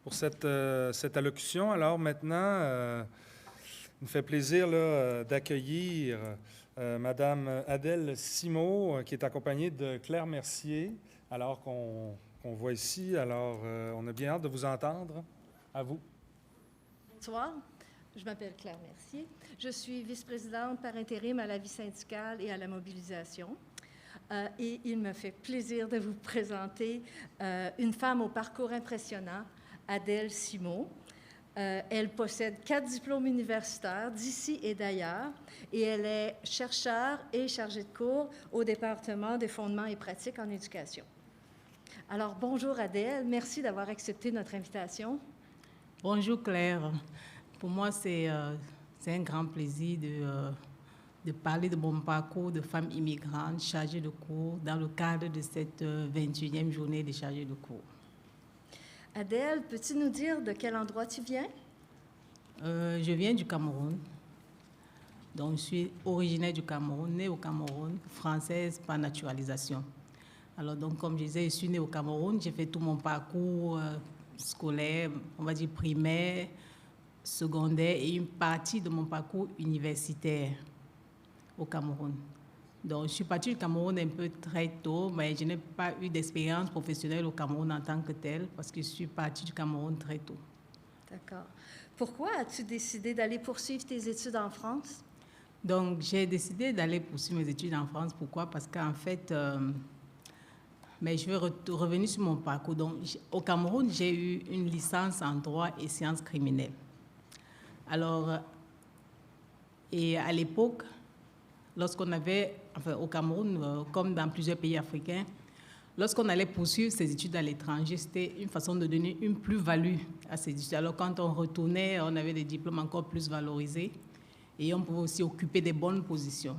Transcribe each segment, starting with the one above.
pour cette allocution. Alors maintenant, il me fait plaisir d'accueillir Madame Adèle Simot, qui est accompagnée de Claire Mercier, alors qu'on voit ici. Alors, on a bien hâte de vous entendre. À vous. Bonsoir, je m'appelle Claire Mercier. Je suis vice-présidente par intérim à la vie syndicale et à la mobilisation. Et il me fait plaisir de vous présenter une femme au parcours impressionnant, Adèle Simot. Elle possède 4 diplômes universitaires d'ici et d'ailleurs, et elle est chercheure et chargée de cours au département des fondements et pratiques en éducation. Alors, bonjour Adèle, merci d'avoir accepté notre invitation. Bonjour Claire, pour moi c'est un grand plaisir de parler de mon parcours de femme immigrante chargée de cours dans le cadre de cette 21e journée des chargés de cours. Adèle, peux-tu nous dire de quel endroit tu viens? Je viens du Cameroun, donc je suis originaire du Cameroun, née au Cameroun, française par naturalisation. Alors donc comme je disais, je suis née au Cameroun, j'ai fait tout mon parcours scolaire, on va dire primaire, secondaire et une partie de mon parcours universitaire au Cameroun. Donc, je suis partie du Cameroun un peu très tôt, mais je n'ai pas eu d'expérience professionnelle au Cameroun en tant que telle, parce que je suis partie du Cameroun très tôt. D'accord. Pourquoi as-tu décidé d'aller poursuivre tes études en France? Donc, j'ai décidé d'aller poursuivre mes études en France. Pourquoi? Parce qu'en fait, mais je vais revenir sur mon parcours. Donc, au Cameroun, j'ai eu une licence en droit et sciences criminelles. Alors, et à l'époque, lorsqu'on avait, enfin au Cameroun, comme dans plusieurs pays africains, lorsqu'on allait poursuivre ses études à l'étranger, c'était une façon de donner une plus-value à ses études. Alors quand on retournait, on avait des diplômes encore plus valorisés et on pouvait aussi occuper des bonnes positions.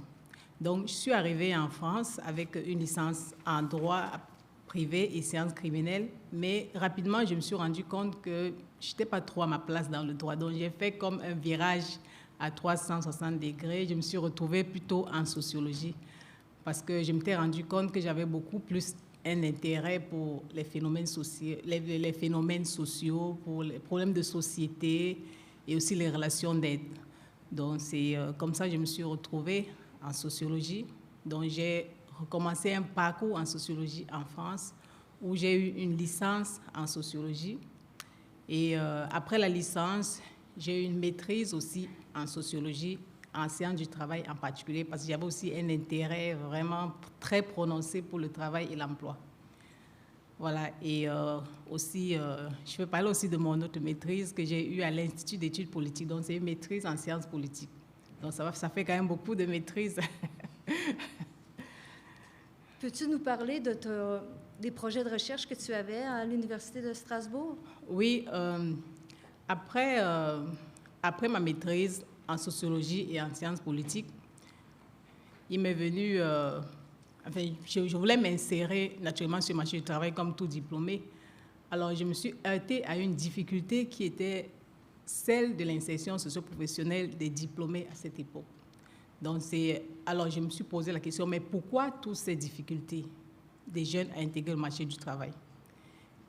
Donc je suis arrivée en France avec une licence en droit privé et sciences criminelles, mais rapidement je me suis rendu compte que je n'étais pas trop à ma place dans le droit. Donc j'ai fait comme un virage à 360 degrés, je me suis retrouvée plutôt en sociologie parce que je m'étais rendu compte que j'avais beaucoup plus un intérêt pour les phénomènes sociaux, pour les problèmes de société et aussi les relations d'aide. Donc c'est comme ça que je me suis retrouvée en sociologie. Donc j'ai recommencé un parcours en sociologie en France où j'ai eu une licence en sociologie. Et après la licence, j'ai eu une maîtrise aussi en sociologie, en sciences du travail en particulier, parce que j'avais aussi un intérêt vraiment très prononcé pour le travail et l'emploi. Voilà, et aussi, je vais parler aussi de mon autre maîtrise que j'ai eue à l'Institut d'études politiques, donc c'est une maîtrise en sciences politiques. Donc ça fait quand même beaucoup de maîtrises. Peux-tu nous parler des projets de recherche que tu avais à l'Université de Strasbourg? Oui, après ma maîtrise en sociologie et en sciences politiques, il m'est venu, je voulais m'insérer naturellement sur le marché du travail comme tout diplômé. Alors, je me suis heurtée à une difficulté qui était celle de l'insertion socio-professionnelle des diplômés à cette époque. Donc, alors, je me suis posé la question, mais pourquoi toutes ces difficultés des jeunes à intégrer le marché du travail?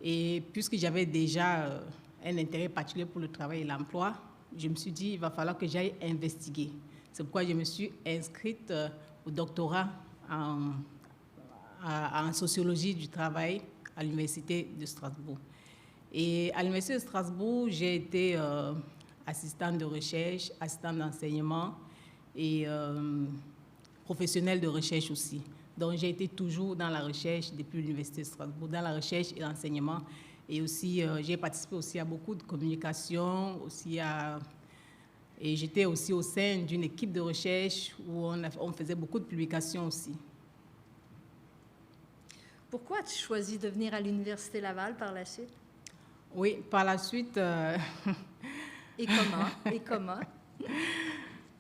Et puisque j'avais déjà un intérêt particulier pour le travail et l'emploi, je me suis dit, il va falloir que j'aille investiguer. C'est pourquoi je me suis inscrite au doctorat en sociologie du travail à l'Université de Strasbourg. Et à l'Université de Strasbourg, j'ai été assistante de recherche, assistante d'enseignement et professionnelle de recherche aussi. Donc, j'ai été toujours dans la recherche depuis l'Université de Strasbourg, dans la recherche et l'enseignement. Et aussi, j'ai participé aussi à beaucoup de communication, et j'étais aussi au sein d'une équipe de recherche où on faisait beaucoup de publications aussi. Pourquoi as-tu choisi de venir à l'Université Laval par la suite? Oui, par la suite... Et comment? Et comment?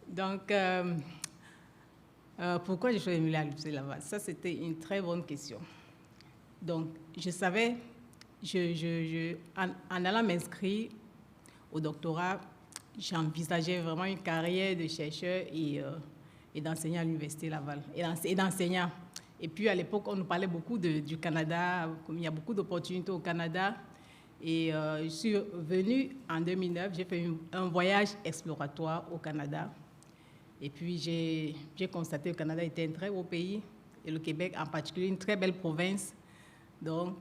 Donc, pourquoi j'ai choisi de venir à l'Université Laval? Ça, c'était une très bonne question. Donc, je savais, en allant m'inscrire au doctorat, j'envisageais vraiment une carrière de chercheur et d'enseignant à l'Université Laval, et d'enseignant. Et puis, à l'époque, on nous parlait beaucoup du Canada, comme il y a beaucoup d'opportunités au Canada. Et je suis venue en 2009, j'ai fait un voyage exploratoire au Canada. Et puis j'ai constaté que le Canada était un très beau pays, et le Québec en particulier, une très belle province. Donc,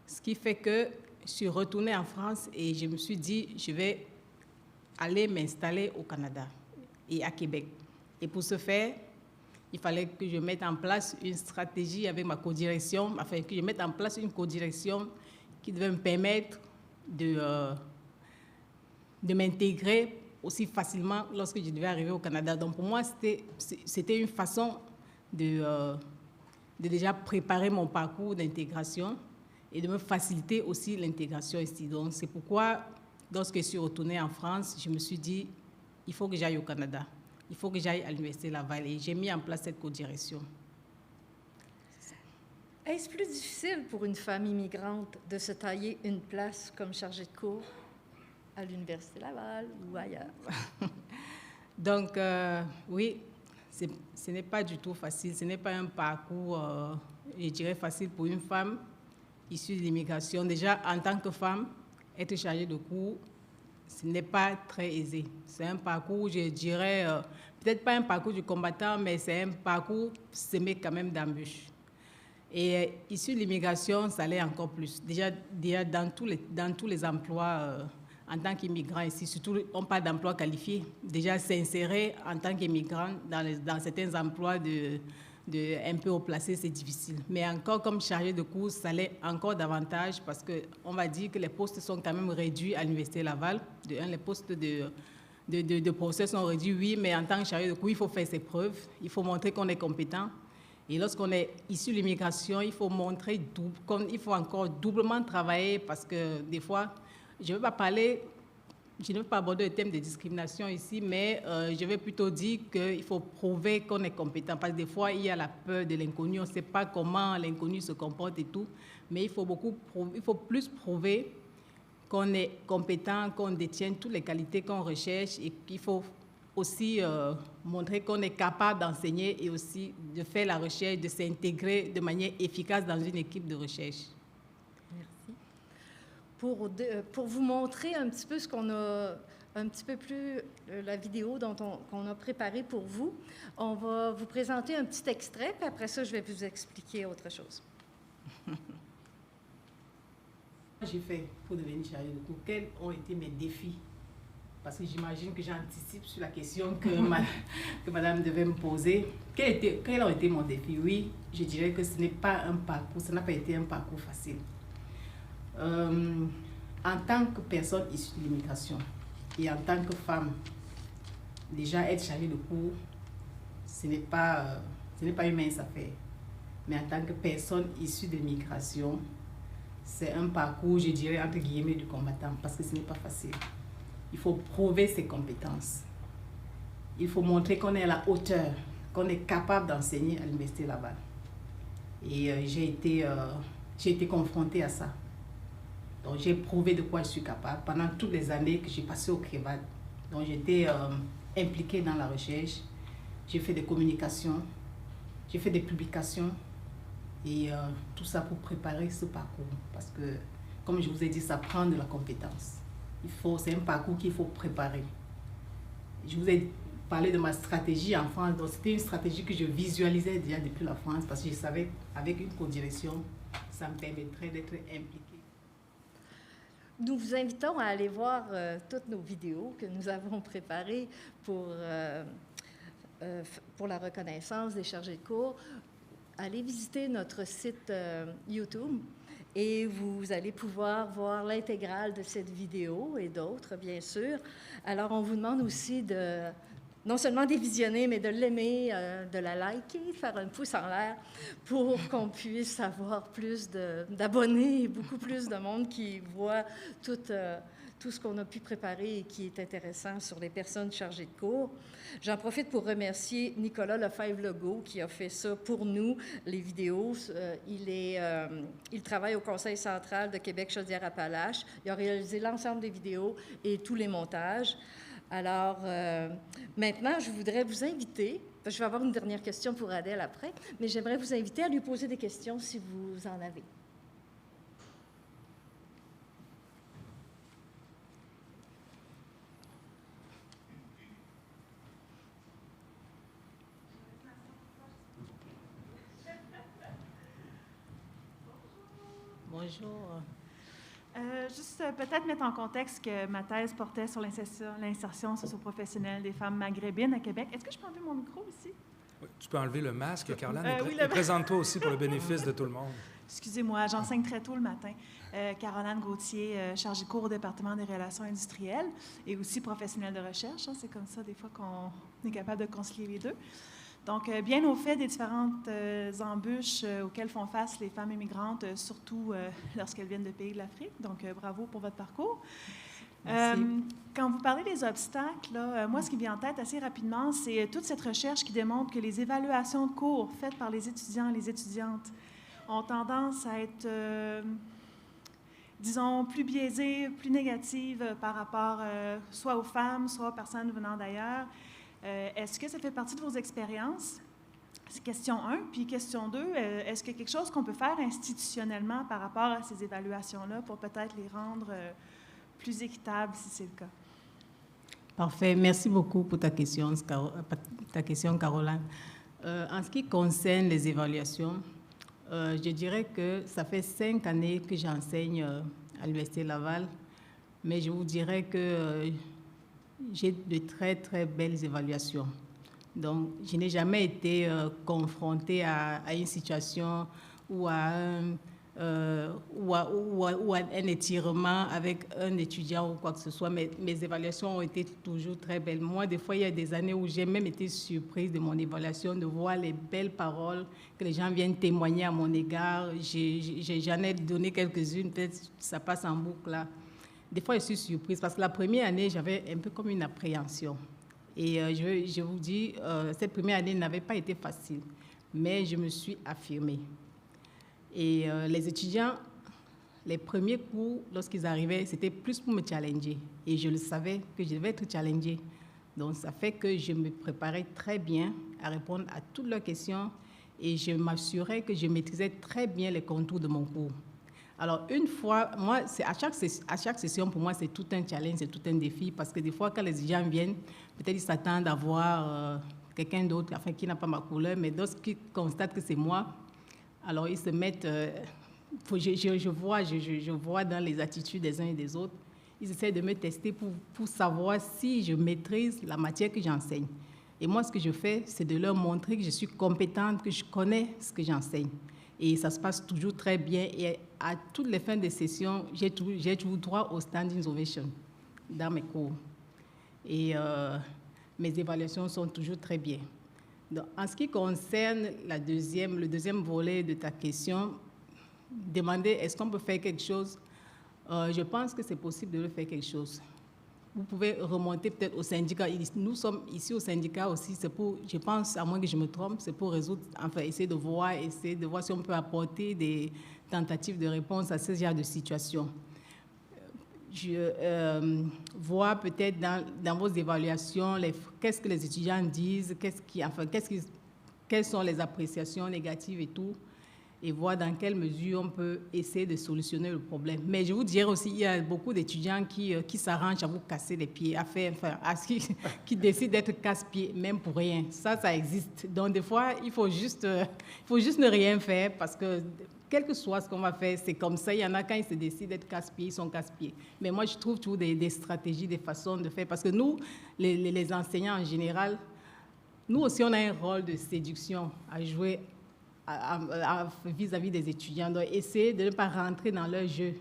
ce qui fait que je suis retournée en France et je me suis dit, je vais aller m'installer au Canada et à Québec. Et pour ce faire, il fallait que je mette en place une stratégie avec ma codirection, enfin que je mette en place une codirection qui devait me permettre de m'intégrer aussi facilement lorsque je devais arriver au Canada. Donc pour moi, c'était une façon de déjà préparer mon parcours d'intégration et de me faciliter aussi l'intégration ici. Donc c'est pourquoi, lorsque je suis retournée en France, je me suis dit, il faut que j'aille au Canada. Il faut que j'aille à l'Université Laval. Et j'ai mis en place cette codirection. Est-ce plus difficile pour une femme immigrante de se tailler une place comme chargée de cours à l'Université Laval ou ailleurs? Donc, oui, ce n'est pas du tout facile. Ce n'est pas un parcours, je dirais, facile pour une femme issue de l'immigration. Déjà, en tant que femme, être chargée de cours, ce n'est pas très aisé. C'est un parcours, je dirais, peut-être pas un parcours du combattant, mais c'est un parcours semé quand même d'embûches. Et issu de l'immigration, ça l'est encore plus. Déjà dans tous les emplois, en tant qu'immigrant ici, surtout on parle d'emplois qualifiés. Déjà s'insérer en tant qu'immigrant dans certains emplois un peu haut placés, c'est difficile. Mais encore comme chargé de cours, ça l'est encore davantage parce qu'on va dire que les postes sont quand même réduits à l'Université Laval. Les postes de professeurs sont réduits, oui, mais en tant que chargé de cours, il faut faire ses preuves, il faut montrer qu'on est compétent. Et lorsqu'on est issu de l'immigration, il faut montrer, il faut encore doublement travailler parce que des fois, je ne veux pas aborder le thème de discrimination ici, mais je vais plutôt dire qu'il faut prouver qu'on est compétent. Parce que des fois, il y a la peur de l'inconnu, on ne sait pas comment l'inconnu se comporte et tout. Mais il faut plus prouver qu'on est compétent, qu'on détient toutes les qualités qu'on recherche et qu'il faut aussi montrer qu'on est capable d'enseigner et aussi de faire la recherche, de s'intégrer de manière efficace dans une équipe de recherche. Merci. Pour vous montrer un petit peu ce qu'on a, un petit peu plus la vidéo qu'on a préparée pour vous, on va vous présenter un petit extrait, puis après ça, je vais vous expliquer autre chose. J'ai fait pour devenir chargée de cours. Quels ont été mes défis? Parce que j'imagine que j'anticipe sur la question que madame devait me poser. Quel a été mon défi? Oui, je dirais que ce n'est pas un parcours, ça n'a pas été un parcours facile. En tant que personne issue de l'immigration et en tant que femme, déjà être chargée de cours, ce n'est pas une mince affaire. Mais en tant que personne issue de l'immigration, c'est un parcours, je dirais, entre guillemets, du combattant, parce que ce n'est pas facile. Il faut prouver ses compétences. Il faut montrer qu'on est à la hauteur, qu'on est capable d'enseigner à l'Université Laval. Et j'ai été confrontée à ça. Donc j'ai prouvé de quoi je suis capable pendant toutes les années que j'ai passées au CREVAD. Donc j'étais impliquée dans la recherche. J'ai fait des communications, j'ai fait des publications et tout ça pour préparer ce parcours. Parce que, comme je vous ai dit, ça prend de la compétence. C'est un parcours qu'il faut préparer. Je vous ai parlé de ma stratégie en France. Donc c'était une stratégie que je visualisais déjà depuis la France parce que je savais qu'avec une codirection, ça me permettrait d'être impliquée. Nous vous invitons à aller voir toutes nos vidéos que nous avons préparées pour la reconnaissance des chargés de cours. Allez visiter notre site YouTube et vous allez pouvoir voir l'intégrale de cette vidéo et d'autres, bien sûr. Alors, on vous demande aussi non seulement de visionner, mais de l'aimer, de la liker, de faire un pouce en l'air pour qu'on puisse avoir plus d'abonnés et beaucoup plus de monde qui voit tout ce qu'on a pu préparer et qui est intéressant sur les personnes chargées de cours. J'en profite pour remercier Nicolas Lefebvre-Legault qui a fait ça pour nous, les vidéos. Il travaille au Conseil central de Québec-Chaudière-Appalaches. Il a réalisé l'ensemble des vidéos et tous les montages. Alors, maintenant, je voudrais vous inviter, je vais avoir une dernière question pour Adèle après, mais j'aimerais vous inviter à lui poser des questions si vous en avez. Bonjour. Juste peut-être mettre en contexte que ma thèse portait sur l'insertion socio-professionnelle des femmes maghrébines à Québec. Est-ce que je peux enlever mon micro ici? Oui, tu peux enlever le masque, Caroline, oui, et présente-toi aussi pour le bénéfice de tout le monde. Excusez-moi, j'enseigne très tôt le matin. Caroline Gauthier, chargée de cours au département des relations industrielles et aussi professionnelle de recherche. Hein, c'est comme ça, des fois, qu'on est capable de concilier les deux. Donc, bien au fait des différentes embûches auxquelles font face les femmes immigrantes, surtout lorsqu'elles viennent de pays de l'Afrique. Donc, bravo pour votre parcours. Quand vous parlez des obstacles, là, moi, ce qui me vient en tête assez rapidement, c'est toute cette recherche qui démontre que les évaluations de cours faites par les étudiants et les étudiantes ont tendance à être, disons, plus biaisées, plus négatives par rapport soit aux femmes, soit aux personnes venant d'ailleurs. Est-ce que ça fait partie de vos expériences? C'est question 1. Puis question 2, est-ce qu'il y a quelque chose qu'on peut faire institutionnellement par rapport à ces évaluations-là pour peut-être les rendre plus équitables, si c'est le cas? Parfait. Merci beaucoup pour ta question, Caroline. En ce qui concerne les évaluations, je dirais que ça fait 5 années que j'enseigne à l'Université Laval, mais je vous dirais que j'ai de très, très belles évaluations. Donc, je n'ai jamais été confrontée à une situation ou à un étirement avec un étudiant ou quoi que ce soit. Mais mes évaluations ont été toujours très belles. Moi, des fois, il y a des années où j'ai même été surprise de mon évaluation, de voir les belles paroles que les gens viennent témoigner à mon égard. J'en ai donné quelques-unes, peut-être ça passe en boucle là. Des fois, je suis surprise parce que la première année, j'avais un peu comme une appréhension. Et je vous dis, cette première année n'avait pas été facile, mais je me suis affirmée. Et les étudiants, les premiers cours, lorsqu'ils arrivaient, c'était plus pour me challenger. Et je le savais que je devais être challengée. Donc, ça fait que je me préparais très bien à répondre à toutes leurs questions et je m'assurais que je maîtrisais très bien les contours de mon cours. Alors, une fois, moi, à chaque session, pour moi, c'est tout un challenge, c'est tout un défi, parce que des fois, quand les étudiants viennent, peut-être ils s'attendent à voir quelqu'un d'autre, enfin, qui n'a pas ma couleur, mais lorsqu'ils constatent que c'est moi, alors ils se mettent... je vois dans les attitudes des uns et des autres, ils essaient de me tester pour savoir si je maîtrise la matière que j'enseigne. Et moi, ce que je fais, c'est de leur montrer que je suis compétente, que je connais ce que j'enseigne. Et ça se passe toujours très bien. Et à toutes les fins des sessions, j'ai toujours droit au standing ovation dans mes cours. Et mes évaluations sont toujours très bien. Donc, en ce qui concerne le deuxième volet de ta question, demander est-ce qu'on peut faire quelque chose, je pense que c'est possible de faire quelque chose. Vous pouvez remonter peut-être au syndicat. Nous sommes ici au syndicat aussi, c'est pour, je pense, à moins que je me trompe, c'est pour résoudre, enfin, essayer de voir si on peut apporter des tentatives de réponse à ce genre de situation. Je vois peut-être dans vos évaluations qu'est-ce que les étudiants disent, quelles sont les appréciations négatives et tout, et voir dans quelle mesure on peut essayer de solutionner le problème. Mais je vous dirais aussi, il y a beaucoup d'étudiants qui s'arrangent à vous casser les pieds, qui décident d'être casse-pieds, même pour rien. Ça existe. Donc, des fois, il faut juste ne rien faire parce que, quel que soit ce qu'on va faire, c'est comme ça. Il y en a, quand ils se décident d'être casse-pieds, ils sont casse-pieds. Mais moi, je trouve toujours des stratégies, des façons de faire. Parce que nous, les enseignants en général, nous aussi, on a un rôle de séduction à jouer vis-à-vis des étudiants. Donc, essayer de ne pas rentrer dans leur jeu.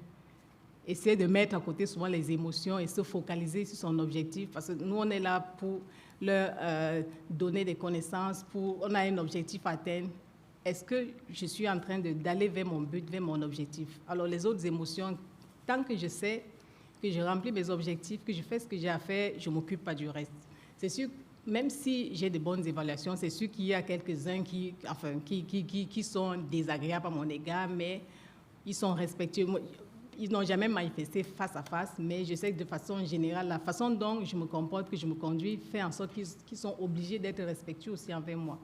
Essayer de mettre à côté souvent les émotions et se focaliser sur son objectif. Parce que nous, on est là pour leur donner des connaissances, on a un objectif à atteindre. Est-ce que je suis en train d'aller vers mon but, vers mon objectif? Alors, les autres émotions, tant que je sais que je remplis mes objectifs, que je fais ce que j'ai à faire, je ne m'occupe pas du reste. C'est sûr, même si j'ai de bonnes évaluations, c'est sûr qu'il y a quelques-uns qui sont désagréables à mon égard, mais ils sont respectueux. Ils n'ont jamais manifesté face à face, mais je sais que de façon générale, la façon dont je me comporte, que je me conduis, fait en sorte qu'ils sont obligés d'être respectueux aussi envers moi.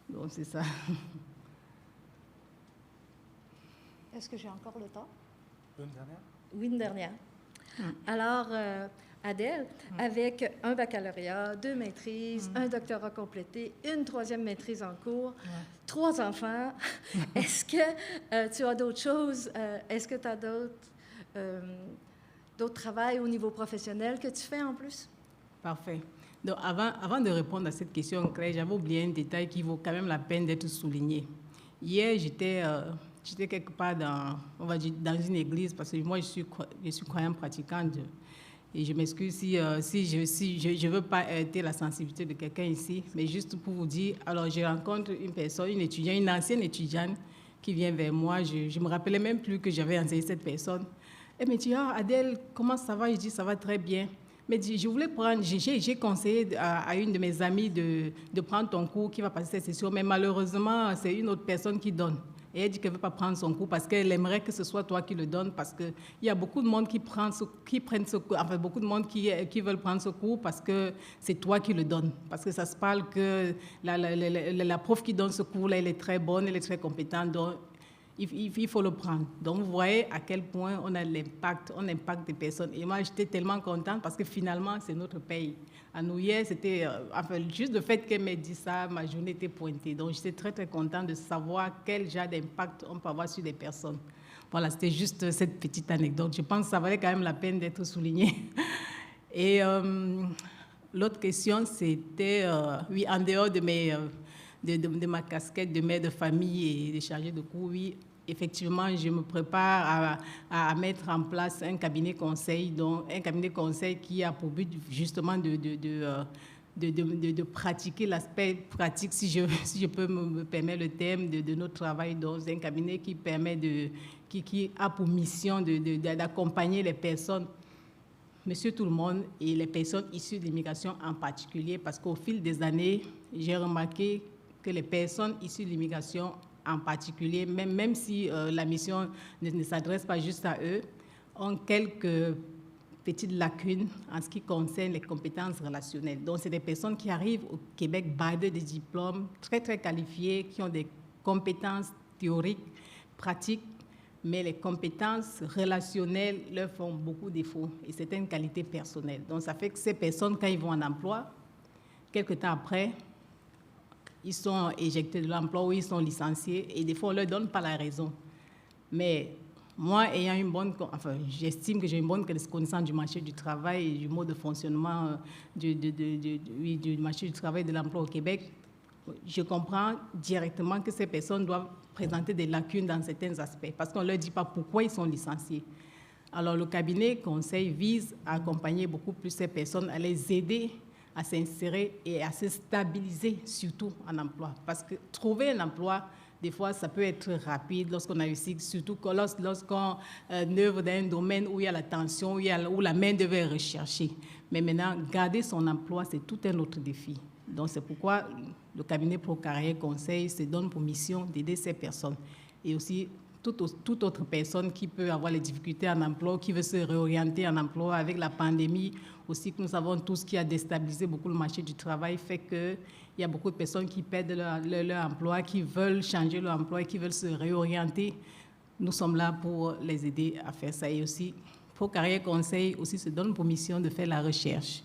Donc, c'est ça. Est-ce que j'ai encore le temps? Une dernière? Oui, une dernière. Alors, Adèle, avec un baccalauréat, 2 maîtrises, un doctorat complété, une 3e maîtrise en cours, 3 enfants. Est-ce que tu as d'autres choses? Est-ce que tu as d'autres travails au niveau professionnel que tu fais en plus? Parfait. Donc, avant de répondre à cette question, Claire, j'avais oublié un détail qui vaut quand même la peine d'être souligné. Hier, j'étais quelque part on va dire, dans une église, parce que moi, je suis croyante pratiquante. Et je m'excuse si je veux pas heurter la sensibilité de quelqu'un ici, mais juste pour vous dire, alors je rencontre une personne, une ancienne étudiante qui vient vers moi. Je me rappelais même plus que j'avais enseigné cette personne. Elle me dit, Adèle, comment ça va? Je dis, ça va très bien. Mais je voulais prendre, j'ai conseillé à une de mes amies de prendre ton cours qui va passer cette session, mais malheureusement, c'est une autre personne qui donne. Et elle dit qu'elle ne veut pas prendre son cours parce qu'elle aimerait que ce soit toi qui le donne, parce qu'il y a beaucoup de monde qui prennent ce cours, enfin beaucoup de monde qui veulent prendre ce cours parce que c'est toi qui le donnes. Parce que ça se parle que la prof qui donne ce cours-là, elle est très bonne, elle est très compétente, donc il faut le prendre. Donc, vous voyez à quel point on impacte des personnes. Et moi, j'étais tellement contente parce que finalement, c'est notre pays. À nous, hier, c'était... juste le fait qu'elle m'ait dit ça, ma journée était pointée. Donc, j'étais très, très contente de savoir quel genre d'impact on peut avoir sur des personnes. Voilà, c'était juste cette petite anecdote. Je pense que ça valait quand même la peine d'être souligné. Et l'autre question, c'était... oui, en dehors de de ma casquette de mère de famille et de chargée de cours, oui, effectivement, je me prépare à mettre en place un cabinet conseil, qui a pour but justement de pratiquer l'aspect pratique, si je peux me permettre le terme, de notre travail dans un cabinet qui a pour mission d'accompagner les personnes, monsieur tout le monde, et les personnes issues de l'immigration en particulier, parce qu'au fil des années, j'ai remarqué que les personnes issues de l'immigration en particulier, même si la mission ne s'adresse pas juste à eux, ont quelques petites lacunes en ce qui concerne les compétences relationnelles. Donc, c'est des personnes qui arrivent au Québec bardées de diplômes, très, très qualifiées, qui ont des compétences théoriques, pratiques, mais les compétences relationnelles leur font beaucoup défaut et c'est une qualité personnelle. Donc, ça fait que ces personnes, quand ils vont en emploi, quelque temps après, ils sont éjectés de l'emploi ou ils sont licenciés et des fois, on ne leur donne pas la raison. Mais moi, j'estime que j'ai une bonne connaissance du marché du travail et du mode de fonctionnement du marché du travail et de l'emploi au Québec. Je comprends directement que ces personnes doivent présenter des lacunes dans certains aspects parce qu'on ne leur dit pas pourquoi ils sont licenciés. Alors, le cabinet conseil vise à accompagner beaucoup plus ces personnes, à les aider à s'insérer et à se stabiliser, surtout en emploi. Parce que trouver un emploi, des fois, ça peut être rapide lorsqu'on a réussi, surtout lorsqu'on œuvre dans un domaine où il y a la tension, où la main-d'œuvre est recherchée. Mais maintenant, garder son emploi, c'est tout un autre défi. Donc, c'est pourquoi le cabinet Pro-Carrière Conseil se donne pour mission d'aider ces personnes. Et aussi, toute autre personne qui peut avoir les difficultés en emploi, qui veut se réorienter en emploi avec la pandémie, aussi que nous savons tous qui a déstabilisé beaucoup le marché du travail, fait qu'il y a beaucoup de personnes qui perdent leur emploi, qui veulent changer leur emploi, qui veulent se réorienter. Nous sommes là pour les aider à faire ça. Et aussi, Pro-Carrière Conseil aussi se donne pour mission de faire la recherche.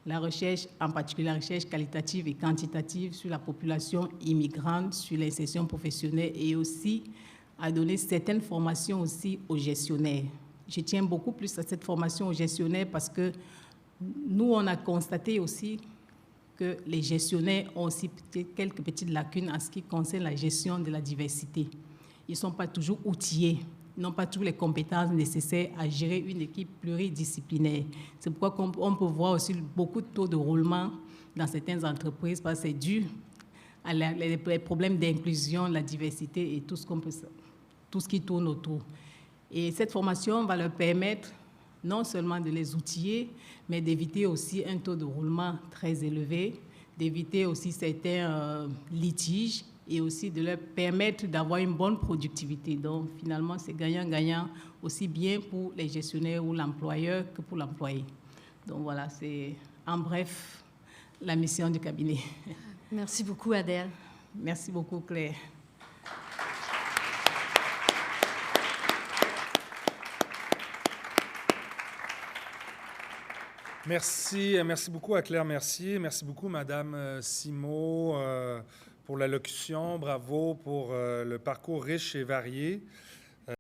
La recherche, en particulier la recherche qualitative et quantitative sur la population immigrante, sur l'insertion professionnelle et aussi à donner certaines formations aussi aux gestionnaires. Je tiens beaucoup plus à cette formation aux gestionnaires parce que nous, on a constaté aussi que les gestionnaires ont aussi quelques petites lacunes en ce qui concerne la gestion de la diversité. Ils ne sont pas toujours outillés, ils n'ont pas toutes les compétences nécessaires à gérer une équipe pluridisciplinaire. C'est pourquoi on peut voir aussi beaucoup de taux de roulement dans certaines entreprises parce que c'est dû à les problèmes d'inclusion, la diversité et tout ce qui tourne autour. Et cette formation va leur permettre non seulement de les outiller, mais d'éviter aussi un taux de roulement très élevé, d'éviter aussi certains litiges et aussi de leur permettre d'avoir une bonne productivité. Donc, finalement, c'est gagnant-gagnant aussi bien pour les gestionnaires ou l'employeur que pour l'employé. Donc, voilà, c'est en bref la mission du cabinet. Merci beaucoup, Adèle. Merci beaucoup, Claire. Merci beaucoup à Claire Mercier. Merci beaucoup, Madame Simot, pour l'allocution. Bravo pour le parcours riche et varié.